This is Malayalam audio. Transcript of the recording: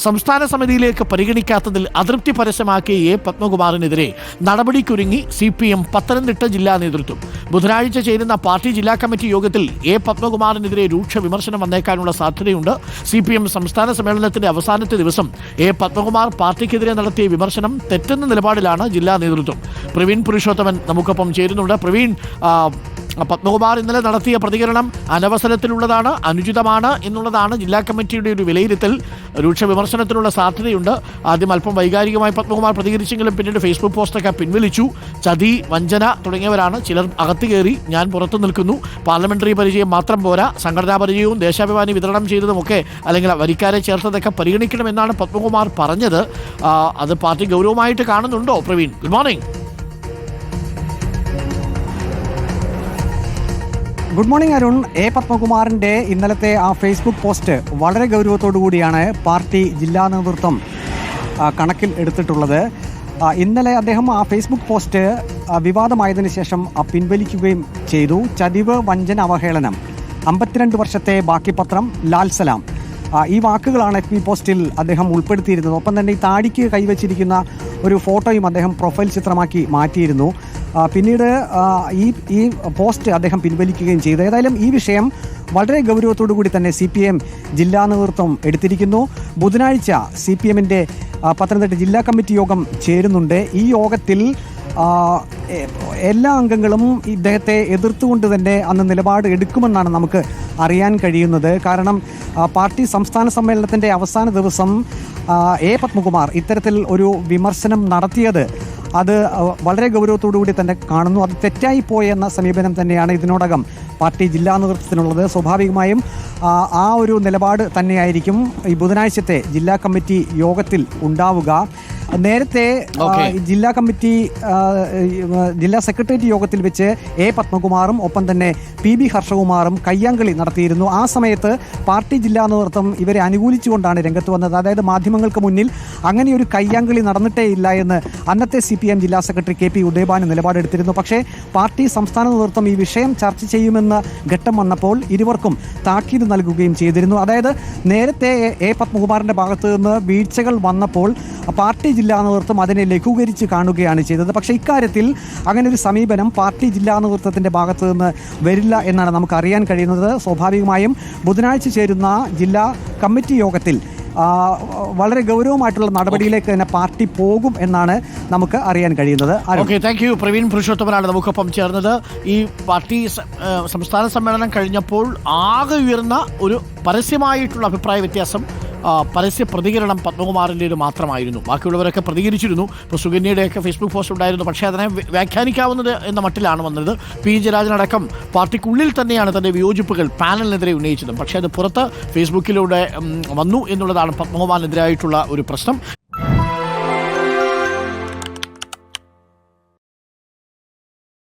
സംസ്ഥാന സമിതിയിലേക്ക് പരിഗണിക്കാത്തതിൽ അതൃപ്തി പരസ്യമാക്കിയ എ പത്മകുമാറിനെതിരെ നടപടിക്കൊരുങ്ങി CPM പത്തനംതിട്ട ജില്ലാ നേതൃത്വം. ബുധനാഴ്ച ചേരുന്ന പാർട്ടി ജില്ലാ കമ്മിറ്റി യോഗത്തിൽ എ പത്മകുമാറിനെതിരെ രൂക്ഷ വിമർശനം വന്നേക്കാനുള്ള സാധ്യതയുണ്ട്. CPM സംസ്ഥാന സമ്മേളനത്തിന്റെ അവസാനത്തെ ദിവസം എ പത്മകുമാർ പാർട്ടിക്കെതിരെ നടത്തിയ വിമർശനം തെറ്റെന്ന നിലപാടിലാണ് ജില്ലാ നേതൃത്വം. പ്രവീൺ പുരുഷോത്തമൻ നമുക്കൊപ്പം ചേരുന്നുണ്ട്. പ്രവീൺ, പത്മകുമാർ ഇന്നലെ നടത്തിയ പ്രതികരണം അനവസരത്തിലുള്ളതാണ്, അനുചിതമാണ് എന്നുള്ളതാണ് ജില്ലാ കമ്മിറ്റിയുടെ ഒരു വിലയിരുത്തൽ. രൂക്ഷ വിമർശനത്തിനുള്ള സാധ്യതയുണ്ട്. ആദ്യം അല്പം വൈകാരികമായി പത്മകുമാർ പ്രതികരിച്ചെങ്കിലും പിന്നീട് ഫേസ്ബുക്ക് പോസ്റ്റൊക്കെ പിൻവലിച്ചു. ചതി, വഞ്ചന തുടങ്ങിയവരാണ്. ചിലർ അകത്ത് കയറി, ഞാൻ പുറത്തു നിൽക്കുന്നു, പാർലമെന്ററി പരിചയം മാത്രം പോരാ, സംഘടനാ പരിചയവും ദേശാഭിമാനി വിതരണം ചെയ്തതുമൊക്കെ അല്ലെങ്കിൽ വരിക്കാരെ ചേർത്തതൊക്കെ പരിഗണിക്കണമെന്നാണ് പത്മകുമാർ പറഞ്ഞത്. അത് പാർട്ടി ഗൗരവമായിട്ട് കാണുന്നുണ്ടോ Praveen? Good morning. Good morning Arun. A പത്മകുമാറിൻ്റെ ഇന്നലത്തെ ആ ഫേസ്ബുക്ക് പോസ്റ്റ് വളരെ ഗൗരവത്തോടു കൂടിയാണ് പാർട്ടി ജില്ലാ നേതൃത്വം കണക്കിൽ എടുത്തിട്ടുള്ളത്. ഇന്നലെ അദ്ദേഹം ആ ഫേസ്ബുക്ക് പോസ്റ്റ് വിവാദമായതിനു ശേഷം പിൻവലിക്കുകയും ചെയ്തു. ചതിവ്, വഞ്ചന, അവഹേളനം, 52 വർഷത്തെ ബാക്കി പത്രം, ലാൽ സലാം, ഈ വാക്കുകളാണ് FB പോസ്റ്റിൽ അദ്ദേഹം ഉൾപ്പെടുത്തിയിരുന്നത്. ഒപ്പം തന്നെ ഈ താടിക്ക് കൈവച്ചിരിക്കുന്ന ഒരു ഫോട്ടോയും അദ്ദേഹം പ്രൊഫൈൽ ചിത്രമാക്കി മാറ്റിയിരുന്നു. പിന്നീട് ഈ പോസ്റ്റ് അദ്ദേഹം പിൻവലിക്കുകയും ചെയ്തു. ഏതായാലും ഈ വിഷയം വളരെ ഗൗരവത്തോടു കൂടി തന്നെ CPM ജില്ലാ നേതൃത്വം എടുത്തിരിക്കുന്നു. ബുധനാഴ്ച CPMൻ്റെ പത്തനംതിട്ട ജില്ലാ കമ്മിറ്റി യോഗം ചേരുന്നുണ്ട്. ഈ യോഗത്തിൽ എല്ലാ അംഗങ്ങളും ഇദ്ദേഹത്തെ എതിർത്തുകൊണ്ട് തന്നെ അന്ന് നിലപാട് എടുക്കുമെന്നാണ് നമുക്ക് അറിയാൻ കഴിയുന്നത്. കാരണം പാർട്ടി സംസ്ഥാന സമ്മേളനത്തിൻ്റെ അവസാന ദിവസം എ പത്മകുമാർ ഇത്തരത്തിൽ ഒരു വിമർശനം നടത്തിയത് അത് വളരെ ഗൗരവത്തോടു കൂടി തന്നെ കാണുന്നു. അത് തെറ്റായി പോയെന്ന സമീപനം തന്നെയാണ് ഇതിനോടകം പാർട്ടി ജില്ലാ നേതൃത്വത്തിനുള്ളത്. സ്വാഭാവികമായും ആ ഒരു നിലപാട് തന്നെയായിരിക്കും ഈ ബുധനാഴ്ചത്തെ ജില്ലാ കമ്മിറ്റി യോഗത്തിൽ ഉണ്ടാവുക. നേരത്തെ ജില്ലാ കമ്മിറ്റി ജില്ലാ സെക്രട്ടേറിയറ്റ് യോഗത്തിൽ വെച്ച് എ പത്മകുമാറും ഒപ്പം തന്നെ PB ഹർഷകുമാറും കയ്യാങ്കളി നടത്തിയിരുന്നു. ആ സമയത്ത് പാർട്ടി ജില്ലാ നേതൃത്വം ഇവരെ അനുകൂലിച്ചുകൊണ്ടാണ് രംഗത്ത് വന്നത്. അതായത് മാധ്യമങ്ങൾക്ക് മുന്നിൽ അങ്ങനെയൊരു കയ്യാങ്കളി നടന്നിട്ടേ ഇല്ല എന്ന് അന്നത്തെ CPM ജില്ലാ സെക്രട്ടറി KP ഉദയഭാനു നിലപാടെടുത്തിരുന്നു. പക്ഷേ പാർട്ടി സംസ്ഥാന നേതൃത്വം ഈ വിഷയം ചർച്ച ചെയ്യുമെന്ന് ഘട്ടം വന്നപ്പോൾ ഇരുവർക്കും താക്കീത് നൽകുകയും ചെയ്തിരുന്നു. അതായത് നേരത്തെ എ പത്മകുമാറിൻ്റെ ഭാഗത്തു നിന്ന് വീഴ്ചകൾ വന്നപ്പോൾ പാർട്ടി ജില്ലാ നേതൃത്വം അതിനെ ലഘൂകരിച്ച് കാണുകയാണ് ചെയ്തത്. പക്ഷേ ഇക്കാര്യത്തിൽ അങ്ങനെ ഒരു സമീപനം പാർട്ടി ജില്ലാ നേതൃത്വത്തിൻ്റെ ഭാഗത്തു നിന്ന് വരില്ല എന്നാണ് നമുക്ക് അറിയാൻ കഴിയുന്നത്. സ്വാഭാവികമായും ബുധനാഴ്ച ചേരുന്ന ജില്ലാ കമ്മിറ്റി യോഗത്തിൽ വളരെ ഗൗരവമായിട്ടുള്ള നടപടിയിലേക്ക് തന്നെ പാർട്ടി പോകും എന്നാണ് നമുക്ക് അറിയാൻ കഴിയുന്നത്. Okay, thank you. പ്രവീൺ പുരുഷോത്തമനാണ് നമുക്കൊപ്പം ചേർന്നത്. ഈ പാർട്ടി സംസ്ഥാന സമ്മേളനം കഴിഞ്ഞപ്പോൾ ആകെ ഉയർന്ന ഒരു പരസ്യമായിട്ടുള്ള അഭിപ്രായ വ്യത്യാസം, പരസ്യ പ്രതികരണം പത്മകുമാറിൻ്റേത് മാത്രമായിരുന്നു. ബാക്കിയുള്ളവരൊക്കെ പ്രതികരിച്ചിരുന്നു. ഇപ്പോൾ സുകന്യയുടെയൊക്കെ ഫേസ്ബുക്ക് പോസ്റ്റ് ഉണ്ടായിരുന്നു. പക്ഷേ അതിനെ വ്യാഖ്യാനിക്കാവുന്നത് എന്ന മട്ടിലാണ് വന്നത്. P ജയരാജനടക്കം പാർട്ടിക്കുള്ളിൽ തന്നെയാണ് തൻ്റെ വിയോജിപ്പുകൾ പാനലിനെതിരെ ഉന്നയിച്ചത്. പക്ഷേ അത് പുറത്ത് ഫേസ്ബുക്കിലൂടെ വന്നു എന്നുള്ളതാണ് പത്മകുമാറിനെതിരായിട്ടുള്ള ഒരു പ്രശ്നം.